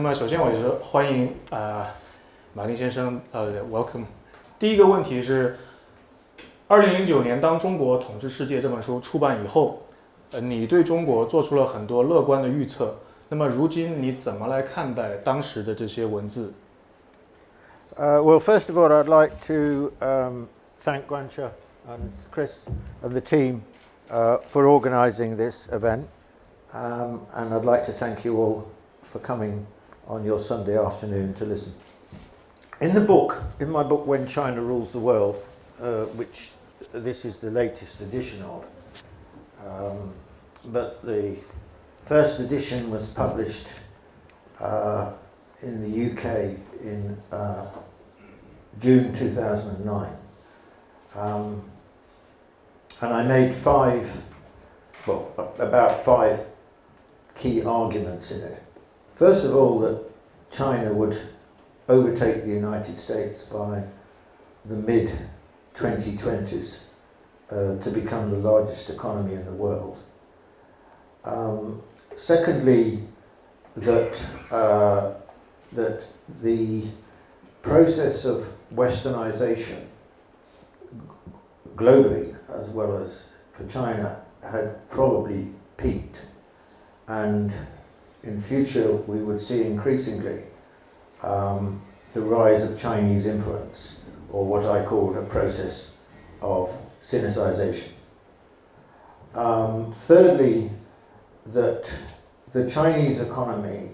么首先我也是欢迎马丁先生welcome。第一个问题是，2009年当中国统治世界这本书出版以后，你对中国做出了很多乐观的预测。那么如今你怎么来看待当时的这些文字？Well, first of all, I'd like to thank Guancha and Chris and the team for organising this event, and I'd like to thank you all for coming on your Sunday afternoon to listen. In my book, When China Rules the World, which this is the latest edition of, but the first edition was published in the UK in June 2009. And I made about five key arguments in it. First of all, that China would overtake the United States by the mid-2020s to become the largest economy in the world. Secondly, that the process of westernization globally, as well as for China, had probably peaked, and in future we would see increasingly the rise of Chinese influence, or what I call a process of Sinicization. Thirdly, that the Chinese economy,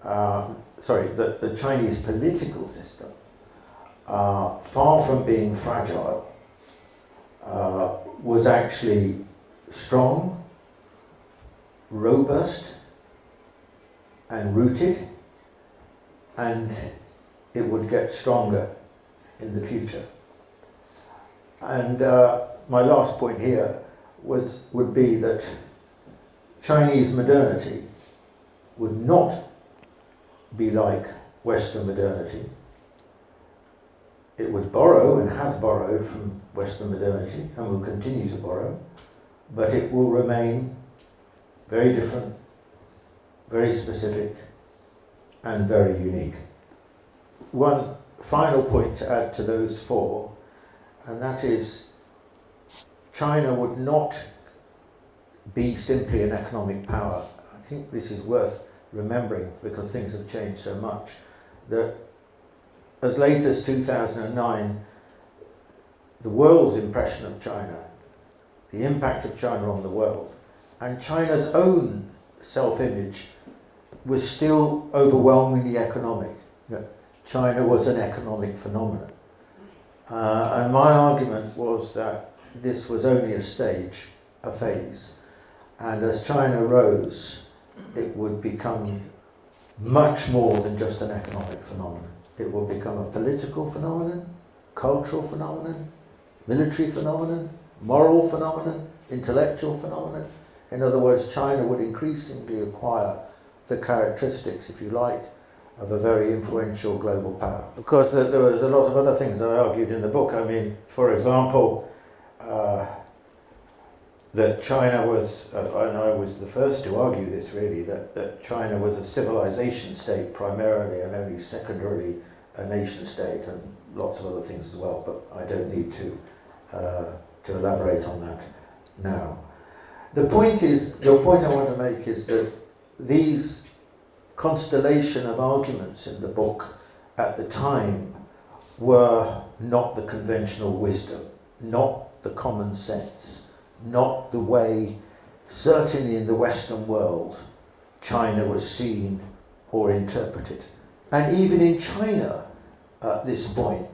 that the Chinese political system, far from being fragile, was actually strong, robust, and rooted, and it would get stronger in the future. And my last point here would be that Chinese modernity would not be like Western modernity. It would borrow, and has borrowed, from Western modernity and will continue to borrow, but it will remain very different, very specific, and very unique. One final point to add to those four, and that is China would not be simply an economic power. I think this is worth remembering because things have changed so much, that as late as 2009, the world's impression of China, the impact of China on the world, and China's own self-image was still overwhelmingly economic. China was an economic phenomenon. And my argument was that this was only a stage, a phase. And as China rose, it would become much more than just an economic phenomenon. It will become a political phenomenon, cultural phenomenon, military phenomenon, moral phenomenon, intellectual phenomenon. In other words, China would increasingly acquire the characteristics, if you like, of a very influential global power. Of course, there was a lot of other things I argued in the book. I mean, for example, that China was, and I was the first to argue this really, that China was a civilization state primarily and only secondarily a nation state, and lots of other things as well, but I don't need to elaborate on that now. The point I want to make is that these constellation of arguments in the book at the time were not the conventional wisdom, not the common sense, not the way, certainly in the Western world, China was seen or interpreted. And even in China, at this point,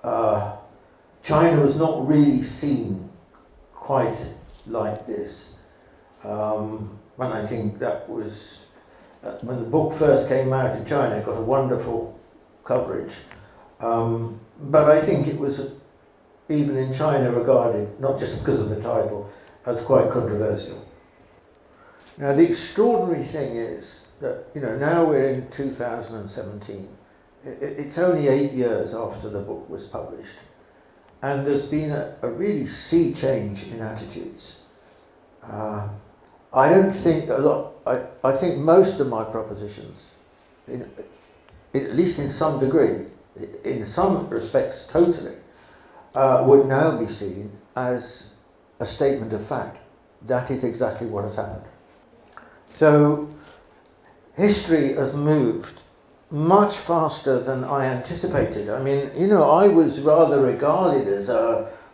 China was not really seen quite like this. And I think that was, when the book first came out in China, it got a wonderful coverage. But I think it was, even in China, regarded, not just because of the title, as quite controversial. Now, the extraordinary thing is that, now we're in 2017. It's only 8 years after the book was published. And there's been a really sea change in attitudes. I don't think I think most of my propositions at least in some degree, in some respects totally, would now be seen as a statement of fact. That is exactly what has happened. So history has moved much faster than I anticipated. I mean, I was rather regarded as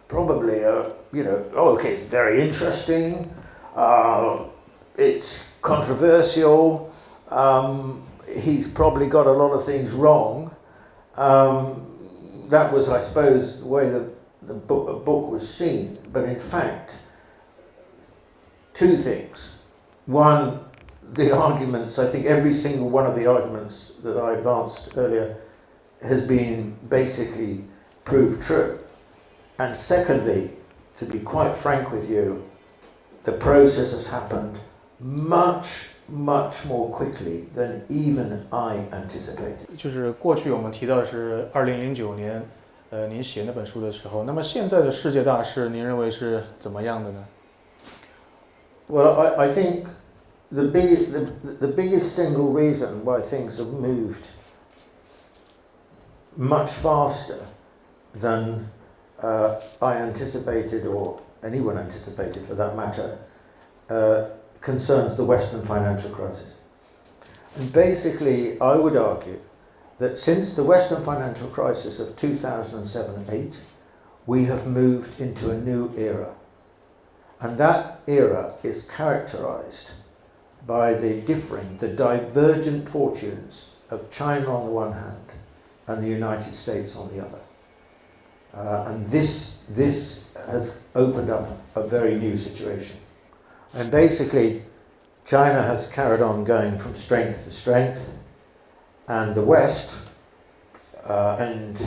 probably okay, it's very interesting, it's controversial, he's probably got a lot of things wrong. That was, I suppose, the way the book was seen. But in fact, two things. One, the arguments, I think every single one of the arguments that I advanced earlier has been basically proved true. And secondly, to be quite frank with you, the process has happened much more quickly than even I anticipated. 就是过去我们提到的是2009年，您写那本书的时候，那么现在的世界大势，您认为是怎么样的呢？ Well, I think the biggest single reason why things have moved much faster than I anticipated, or anyone anticipated for that matter, concerns the Western financial crisis. And basically, I would argue that since the Western financial crisis of 2007-8, we have moved into a new era. And that era is characterized by the divergent fortunes of China on the one hand and the United States on the other. And this has opened up a very new situation. And basically, China has carried on going from strength to strength, and the West, and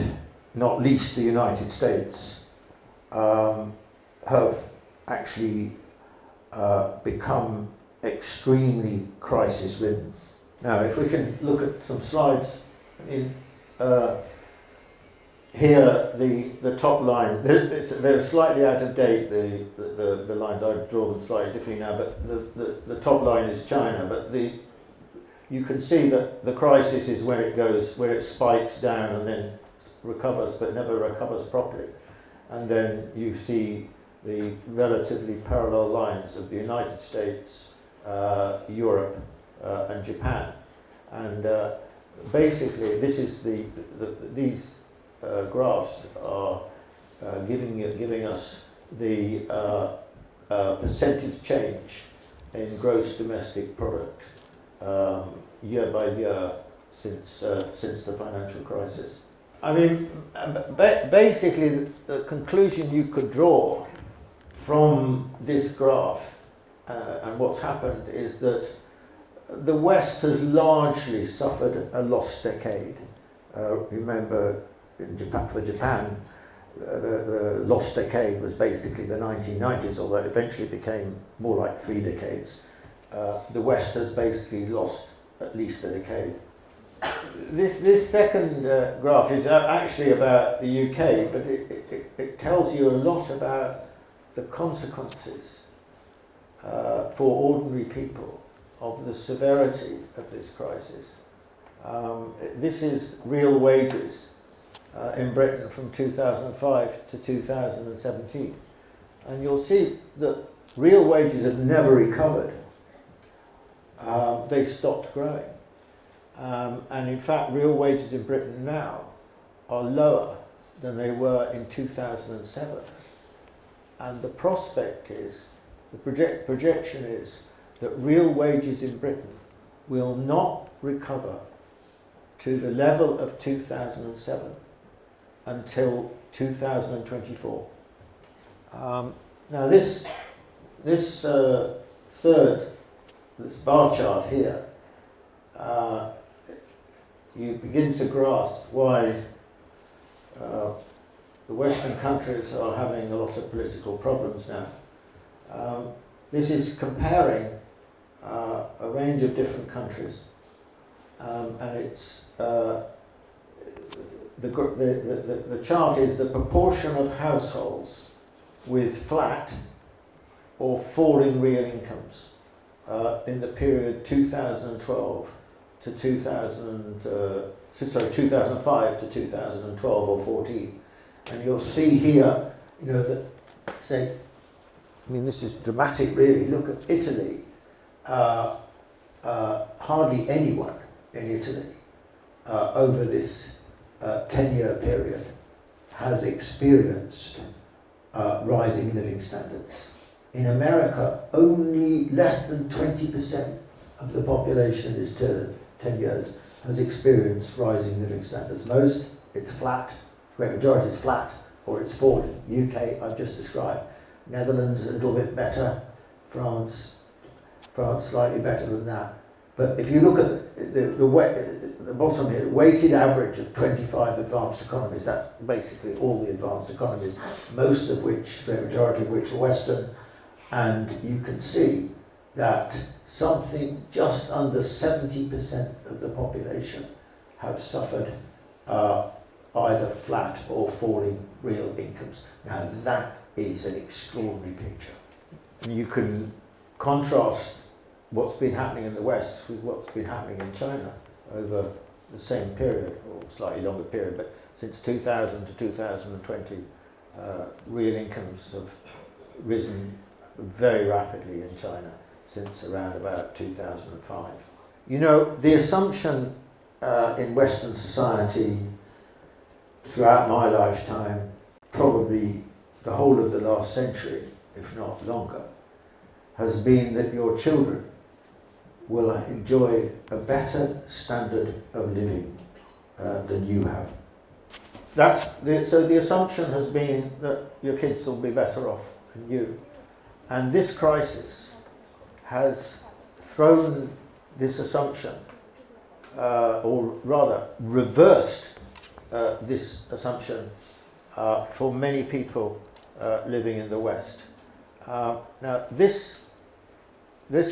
not least the United States, have actually become extremely crisis-ridden. Now, if we can look at some slides, here the top line, they're slightly out of date, the lines. I draw them slightly differently now, but the top line is China, but you can see that the crisis is where it spikes down and then recovers, but never recovers properly. And then you see the relatively parallel lines of the United States, Europe, and Japan. And basically, this is these graphs are giving us the percentage change in gross domestic product year by year since the financial crisis. I mean, basically, the conclusion you could draw from this graph and what's happened is that the West has largely suffered a lost decade. Remember, for Japan, the lost decade was basically the 1990s, although it eventually became more like 3 decades. The West has basically lost at least a decade. This second graph is actually about the UK, but it tells you a lot about the consequences for ordinary people of the severity of this crisis. This is real wages in Britain from 2005 to 2017. And you'll see that real wages have never recovered. They stopped growing. And in fact, real wages in Britain now are lower than they were in 2007. And the prospect is, the projection is, that real wages in Britain will not recover to the level of 2007 until 2024. Now this bar chart here, you begin to grasp why the Western countries are having a lot of political problems now. This is comparing a range of different countries, and it's the chart is the proportion of households with flat or falling real incomes in the period 2012 to 2005 to 2012 or 14. And you'll see here, that, say, this is dramatic really, look at Italy. Hardly anyone in Italy over this 10-year period has experienced rising living standards. In America, only less than 20% of the population in this 10 years has experienced rising living standards. Most, it's flat, great majority is flat, or it's falling. UK, I've just described. Netherlands, a little bit better. France, slightly better than that. But if you look at the bottom here, weighted average of 25 advanced economies, that's basically all the advanced economies, most of which, the majority of which are Western, and you can see that something just under 70% of the population have suffered either flat or falling real incomes. Now that is an extraordinary picture. And you can contrast what's been happening in the West with what's been happening in China over the same period, or slightly longer period, but since 2000 to 2020, real incomes have risen very rapidly in China since around about 2005. The assumption in Western society throughout my lifetime, probably the whole of the last century, if not longer, has been that your children will enjoy a better standard of living than you have. So the assumption has been that your kids will be better off than you. And this crisis has thrown this assumption, or rather reversed this assumption for many people living in the West. Now this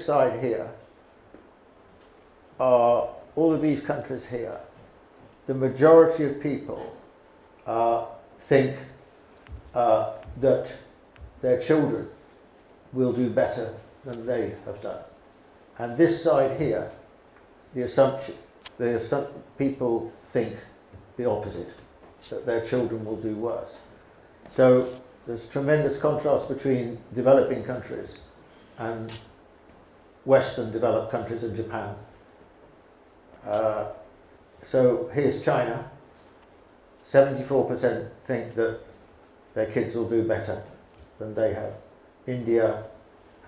side here are all of these countries here. The majority of people think that their children will do better than they have done. And this side here, people think the opposite, that their children will do worse. So there's tremendous contrast between developing countries and Western developed countries and Japan. So here's China. 74% think that their kids will do better than they have. India,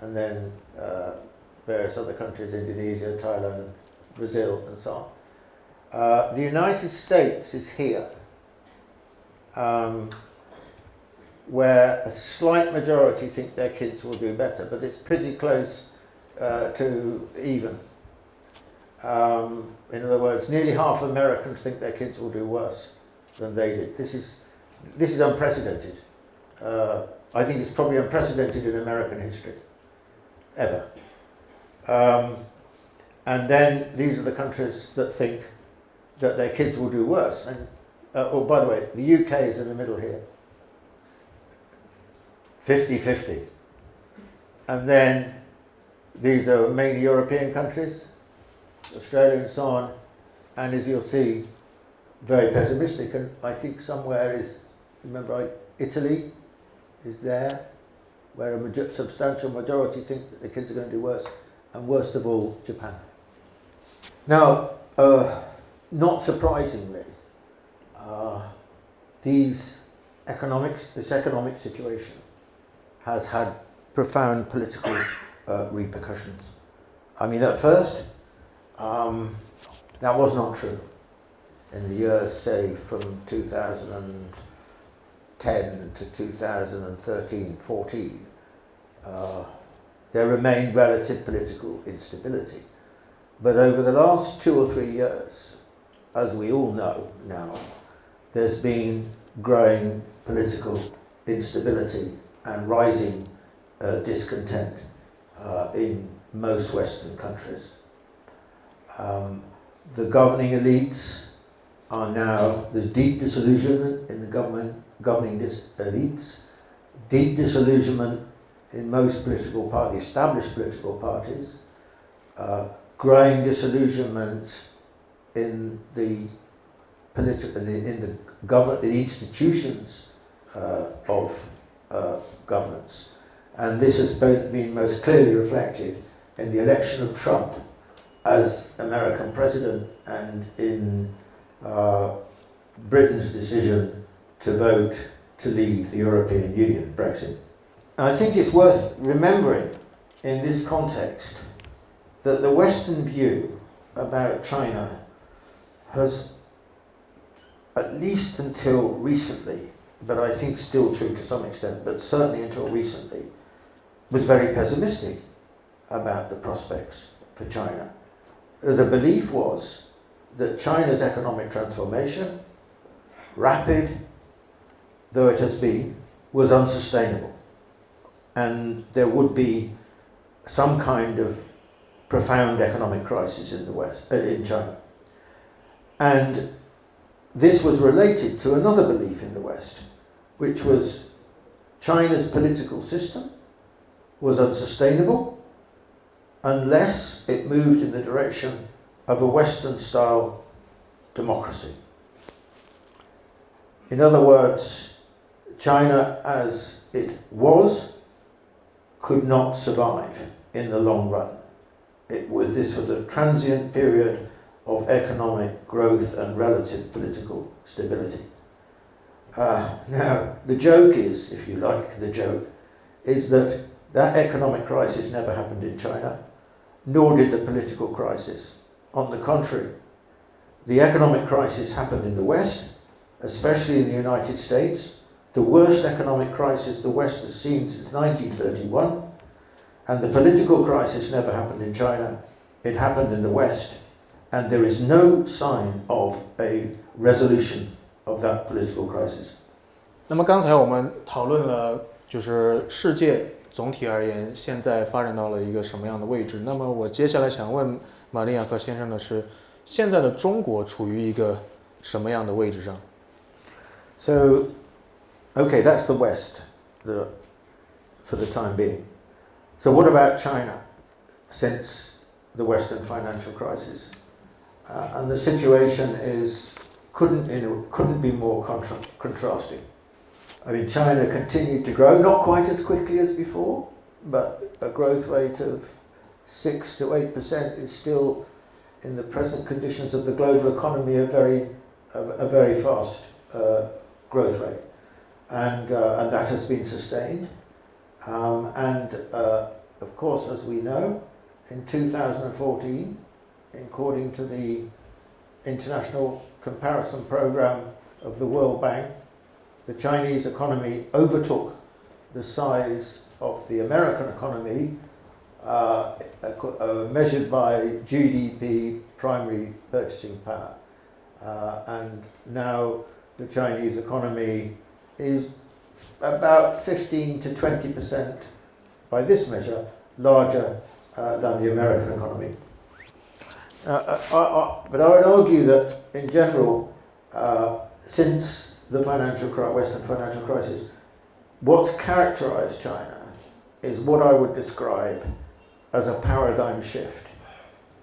and then various other countries, Indonesia, Thailand, Brazil, and so on. The United States is here, where a slight majority think their kids will do better, but it's pretty close to even. In other words, nearly half of Americans think their kids will do worse than they did. This is unprecedented. I think it's probably unprecedented in American history, ever. And then these are the countries that think that their kids will do worse. And by the way, the UK is in the middle here. 50-50. And then these are mainly European countries, Australia and so on, and as you'll see, very pessimistic. And I think somewhere is, remember, Italy is there, where a substantial majority think that the kids are going to do worse, and worst of all, Japan. Now, not surprisingly, this economic situation has had profound political repercussions. I mean, at first, that was not true. In the years, say, from 2010 to 2013-14, there remained relative political instability. But over the last 2 or 3 years, as we all know now, there's been growing political instability and rising discontent in most Western countries. The governing elites are now, there's deep disillusionment in the governing elites, deep disillusionment in most established political parties. growing disillusionment in the political, the institutions of governance, and this has both been most clearly reflected in the election of Trump as American president and in Britain's decision to vote to leave the European Union, Brexit. And I think it's worth remembering in this context that the Western view about China has, at least until recently, but I think still true to some extent, but certainly until recently, was very pessimistic about the prospects for China. The belief was that China's economic transformation, rapid though it has been, was unsustainable, and there would be some kind of profound economic crisis in the West, in China. And this was related to another belief in the West, which was China's political system was unsustainable unless it moved in the direction of a Western-style democracy. In other words, China as it was could not survive in the long run. This was a transient period of economic growth and relative political stability. Now, the joke is, if you like, the joke, is that that economic crisis never happened in China, nor did the political crisis. On the contrary, the economic crisis happened in the West, especially in the United States, the worst economic crisis the West has seen since 1931, and the political crisis never happened in China, it happened in the West, and there is no sign of a resolution of that political crisis. 那么刚才我们讨论了，就是世界总体而言现在发展到了一个什么样的位置。那么我接下来想问马丁雅克先生的是，现在的中国处于一个什么样的位置上？ So, okay, that's the West for the time being. So what about China since the Western financial crisis? And the situation couldn't be more contrasting. I mean, China continued to grow, not quite as quickly as before, but a growth rate of 6 to 8% is still, in the present conditions of the global economy, a very fast growth rate, and that has been sustained. Of course, as we know, in 2014, according to the International Comparison Program of the World Bank, the Chinese economy overtook the size of the American economy, measured by GDP, primary purchasing power. And now the Chinese economy is about 15 to 20%, by this measure, larger than the American economy. But I would argue that, in general, since the Western financial crisis, what's characterized China is what I would describe as a paradigm shift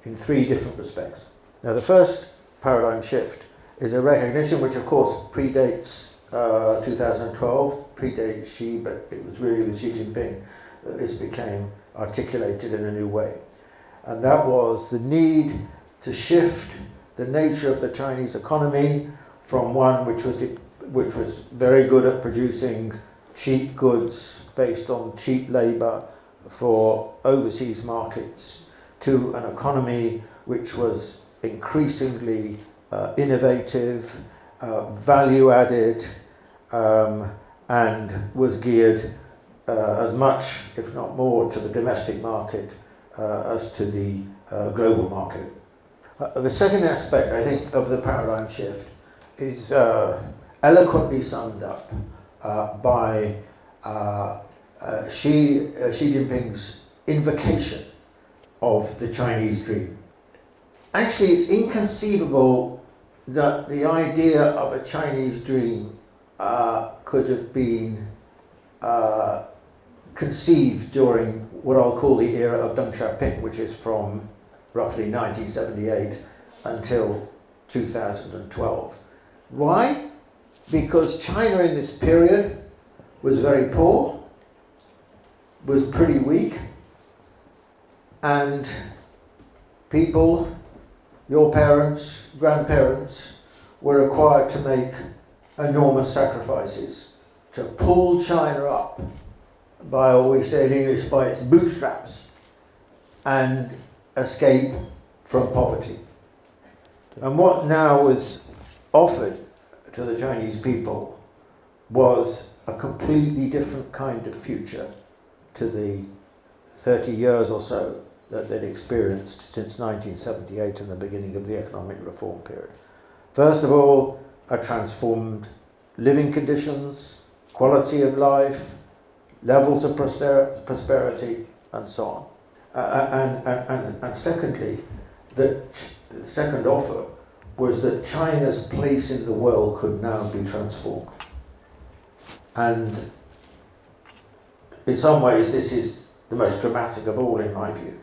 in 3 different respects. Now, the first paradigm shift is a recognition which, of course, predates 2012, predates Xi, but it was really with Xi Jinping that this became articulated in a new way. And that was the need to shift the nature of the Chinese economy from one which was very good at producing cheap goods based on cheap labour for overseas markets to an economy which was increasingly innovative, value added, and was geared as much, if not more, to the domestic market as to the global market. The second aspect, I think, of the paradigm shift is eloquently summed up by Xi Jinping's invocation of the Chinese dream. Actually, it's inconceivable that the idea of a Chinese dream could have been conceived during what I'll call the era of Deng Xiaoping, which is from roughly 1978 until 2012. Why? Because China in this period was very poor, was pretty weak, and people, your parents, grandparents, were required to make enormous sacrifices to pull China up by, or we say in English, by its bootstraps and escape from poverty. And what now was offered to the Chinese people was a completely different kind of future to the 30 years or so that they'd experienced since 1978 and the beginning of the economic reform period. First of all, a transformed living conditions, quality of life, levels of prosperity, and so on. And secondly, the second offer was that China's place in the world could now be transformed. And in some ways, this is the most dramatic of all, in my view,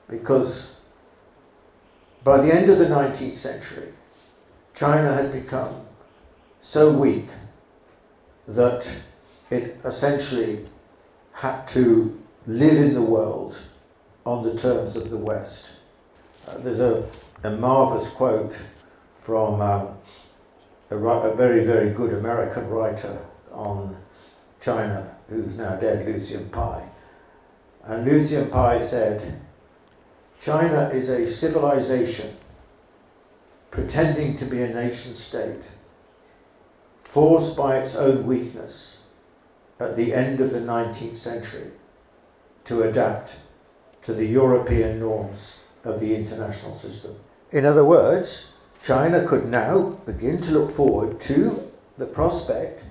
because by the end of the 19th century, China had become so weak that it essentially had to live in the world on the terms of the West. There's a marvelous quote from a very, very good American writer on China, who's now dead, Lucian Pye. And Lucian Pye said, "China is a civilization pretending to be a nation state, forced by its own weakness at the end of the 19th century to adapt to the European norms of the international system." In other words, China could now begin to look forward to the prospect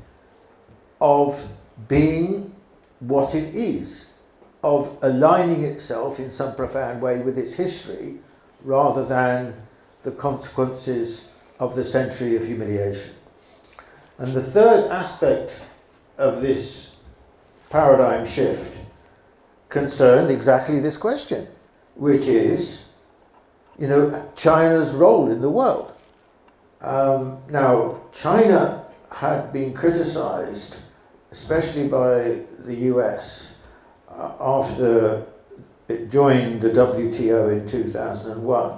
of being what it is, of aligning itself in some profound way with its history rather than the consequences of the century of humiliation. And the third aspect of this paradigm shift concerned exactly this question, which is, China's role in the world. Now, China had been criticized, especially by the US, after it joined the WTO in 2001,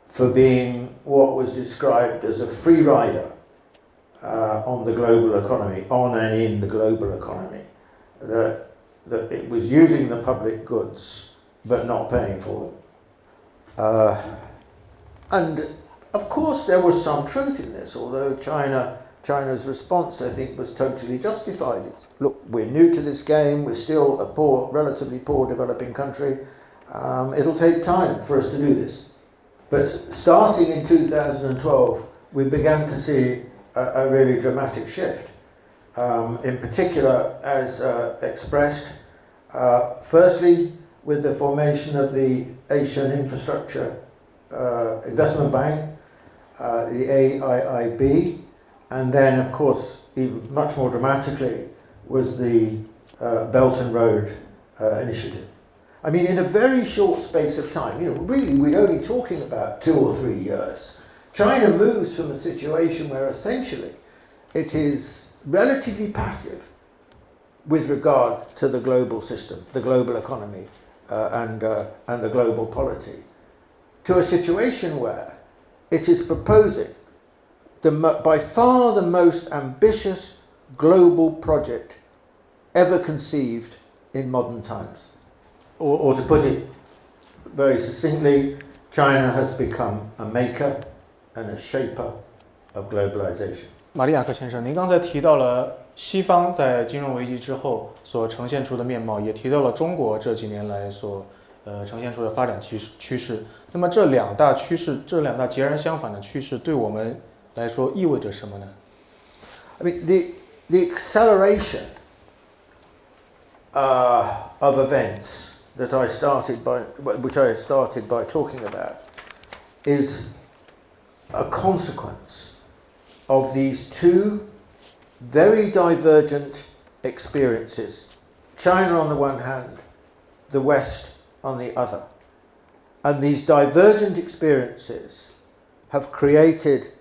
for being what was described as a free rider on the global economy, on and in the global economy, that it was using the public goods but not paying for them. And of course there was some truth in this, although China's response, I think, was totally justified. Look, we're new to this game, we're still a relatively poor developing country, it'll take time for us to do this. But starting in 2012, we began to see a really dramatic shift. In particular, as expressed, firstly, with the formation of the Asian Infrastructure Investment Bank, the AIIB, and then, of course, even much more dramatically, was the Belt and Road Initiative. I mean, in a very short space of time, really, we're only talking about 2 or 3 years. China moves from a situation where essentially it is relatively passive with regard to the global system, the global economy, and the global polity, to a situation where it is proposing by far the most ambitious global project ever conceived in modern times. Or to put it very succinctly, China has become a maker and a shaper of globalization. 马利亚克先生，您刚才提到了西方在金融危机之后所呈现出的面貌，也提到了中国这几年来所呈现出的发展趋势。那么这两大趋势，这两大截然相反的趋势，对我们来说意味着什么呢？ I mean, the acceleration of events which I started by talking about, is a consequence of these two very divergent experiences. China on the one hand, the West on the other. And these divergent experiences have created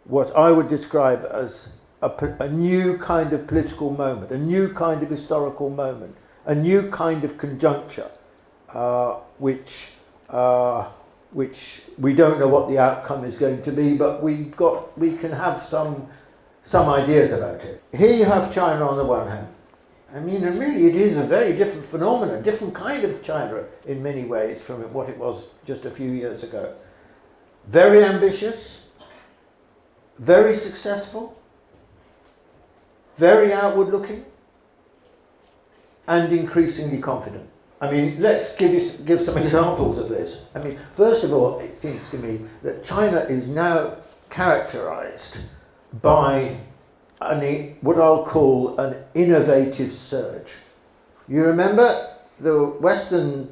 what I would describe as a new kind of political moment, a new kind of historical moment, a new kind of conjuncture, which we don't know what the outcome is going to be, but we can have some ideas about it. Here you have China on the one hand. I mean, and really it is a very different phenomenon, different kind of China in many ways from what it was just a few years ago. Very ambitious, very successful, very outward looking, and increasingly confident. I mean, let's give some examples of this. I mean, first of all, it seems to me that China is now characterized by what I'll call an innovative surge. You remember the Western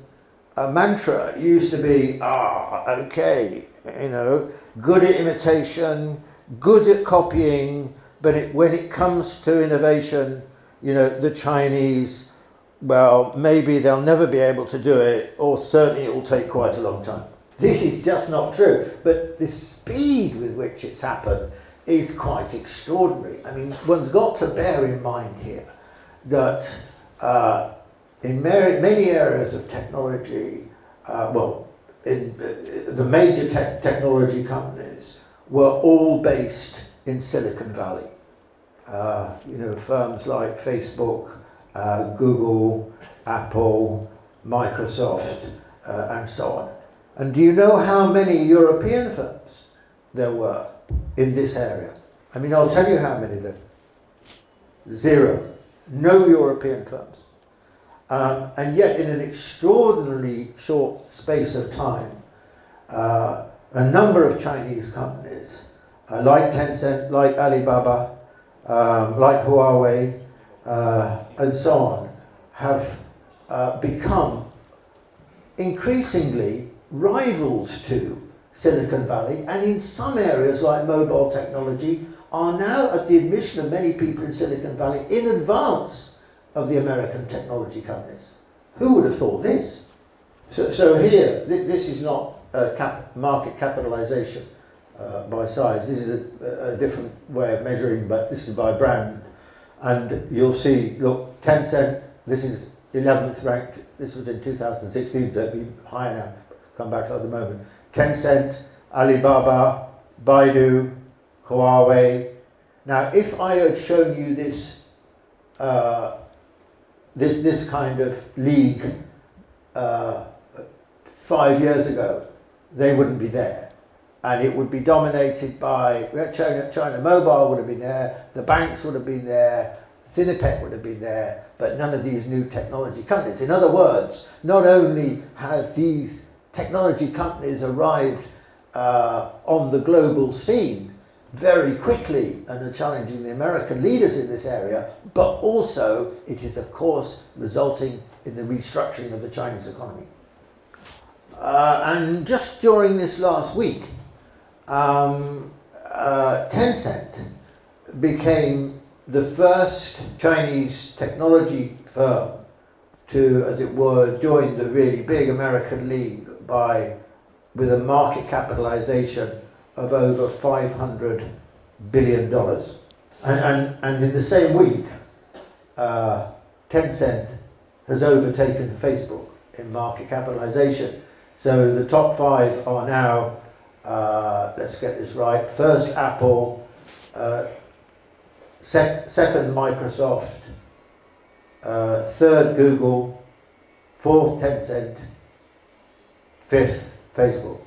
mantra used to be, okay, you know, good at imitation, good at copying, but when it comes to innovation, you know, the Chinese, well, maybe they'll never be able to do it, or certainly it will take quite a long time. This is just not true, but the speed with which it's happened is quite extraordinary. I mean, one's got to bear in mind here that in many areas of technology, in the major technology companies were all based in Silicon Valley. You know, firms like Facebook, Google, Apple, Microsoft, and so on. And do you know how many European firms there were in this area? I mean, I'll tell you how many there. 0. No European firms. And yet in an extraordinarily short space of time, a number of Chinese companies, like Tencent, like Alibaba, like Huawei, and so on, have become increasingly rivals to Silicon Valley, and in some areas like mobile technology are now, at the admission of many people in Silicon Valley, in advance of the American technology companies. Who would have thought this? So here, this is not market capitalization by size. This is a different way of measuring, but this is by brand. And you'll see, look, Tencent, this is 11th ranked. This was in 2016, so it'll be higher now. Come back to that in a moment. Tencent, Alibaba, Baidu, Huawei. Now, if I had shown you this this kind of league 5 years ago, they wouldn't be there. And it would be dominated by China Mobile would have been there, the banks would have been there, Sinopec would have been there, but none of these new technology companies. In other words, not only have these technology companies arrived on the global scene very quickly and are challenging the American leaders in this area, but also it is of course resulting in the restructuring of the Chinese economy. And just during this last week, Tencent became the first Chinese technology firm to, as it were, join the really big American league with a market capitalization of over $500 billion. And in the same week, Tencent has overtaken Facebook in market capitalization. So the top 5 are now, let's get this right, first Apple, second Microsoft, third Google, fourth Tencent, fifth Facebook.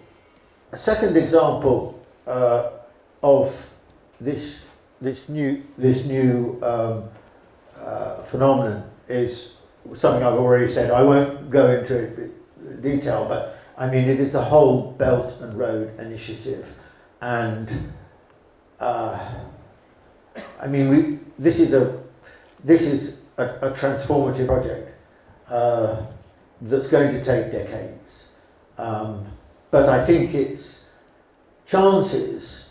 A second example of this new phenomenon is something I've already said. I won't go into it in detail, but I mean it is the whole Belt and Road Initiative, and I mean this is a transformative project that's going to take decades. But I think its chances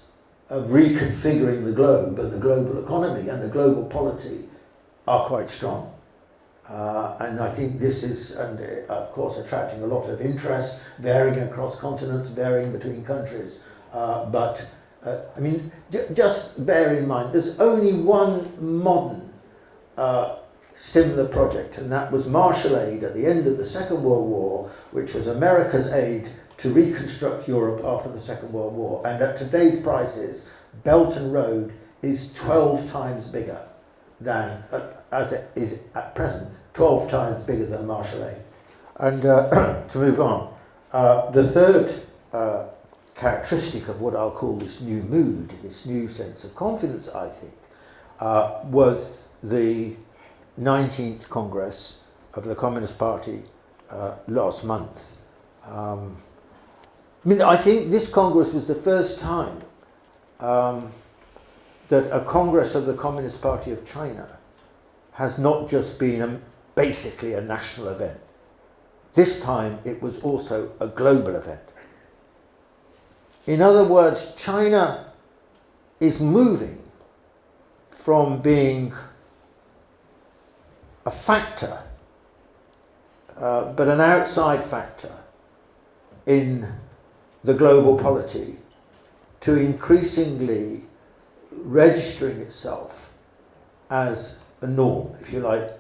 of reconfiguring the globe and the global economy and the global polity are quite strong. And I think this is, of course, attracting a lot of interest, varying across continents, varying between countries. But I mean, just bear in mind, there's only one modern similar project, and that was Marshall Aid at the end of the Second World War, which was America's aid to reconstruct Europe after the Second World War. And at today's prices, Belt and Road is 12 times bigger than, as it is at present, 12 times bigger than Marshall Aid. And to move on, the third characteristic of what I'll call this new mood, this new sense of confidence, I think, was the 19th Congress of the Communist Party last month. I mean, I think this Congress was the first time that a Congress of the Communist Party of China has not just been basically a national event. This time it was also a global event. In other words, China is moving from being a factor, but an outside factor in the global polity, to increasingly registering itself as a norm, if you like,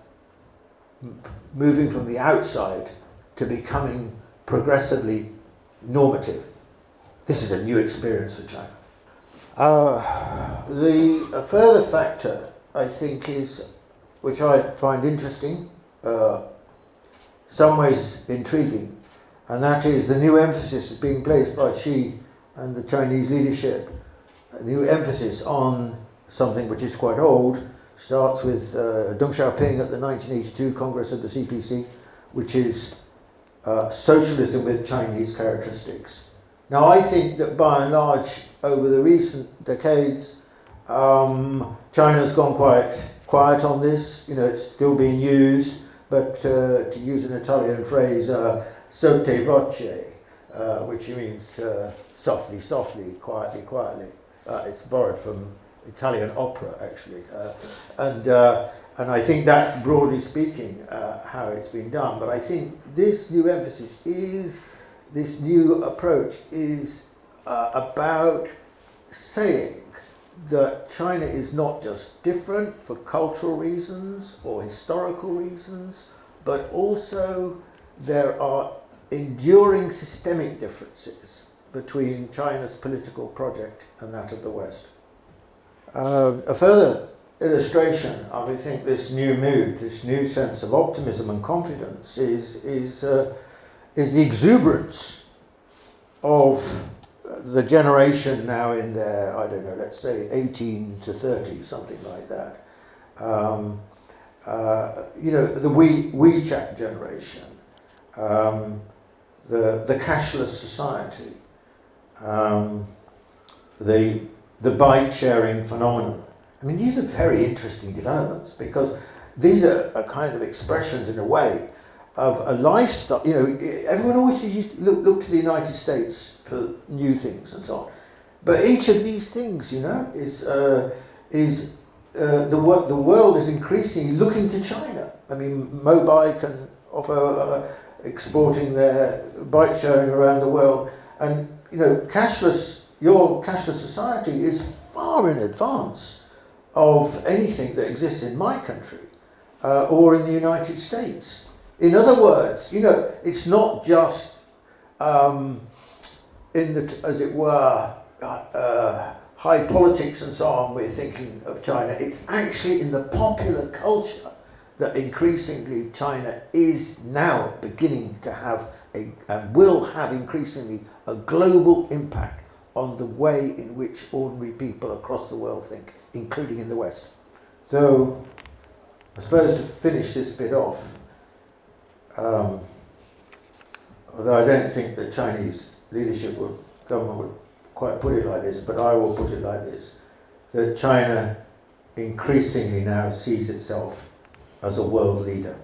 moving from the outside to becoming progressively normative. This is a new experience for China. The further factor, I think, is, which I find interesting, some ways intriguing, and that is the new emphasis being placed by Xi and the Chinese leadership, a new emphasis on something which is quite old, starts with Deng Xiaoping at the 1982 Congress of the CPC, which is socialism with Chinese characteristics. Now, I think that by and large, over the recent decades, China's gone quite quiet on this. You know, it's still being used, but to use an Italian phrase, sotto voce, which means softly, softly, quietly, quietly. It's borrowed from Italian opera, actually, and I think that's, broadly speaking, how it's been done. But I think this new emphasis is, this new approach is about saying that China is not just different for cultural reasons or historical reasons, but also there are enduring systemic differences between China's political project and that of the West. A further illustration of, I think, this new mood, this new sense of optimism and confidence is the exuberance of the generation now in their, I don't know, let's say 18 to 30, something like that. You know, the WeChat generation, the cashless society, the bike sharing phenomenon. I mean, these are very interesting developments because these are kind of expressions, in a way, of a lifestyle. You know, everyone always used to look to the United States for new things and so on. But each of these things, you know, is the world is increasingly looking to China. I mean, Mobike can offer exporting their bike sharing around the world, and you know, your cashless society is far in advance of anything that exists in my country or in the United States. In other words, you know, it's not just in the, as it were, high politics and so on, we're thinking of China. It's actually in the popular culture that increasingly China is now beginning to have and will have increasingly a global impact on the way in which ordinary people across the world think, including in the West. So, I suppose to finish this bit off, although I don't think the Chinese government would quite put it like this, but I will put it like this, that China increasingly now sees itself as a world leader.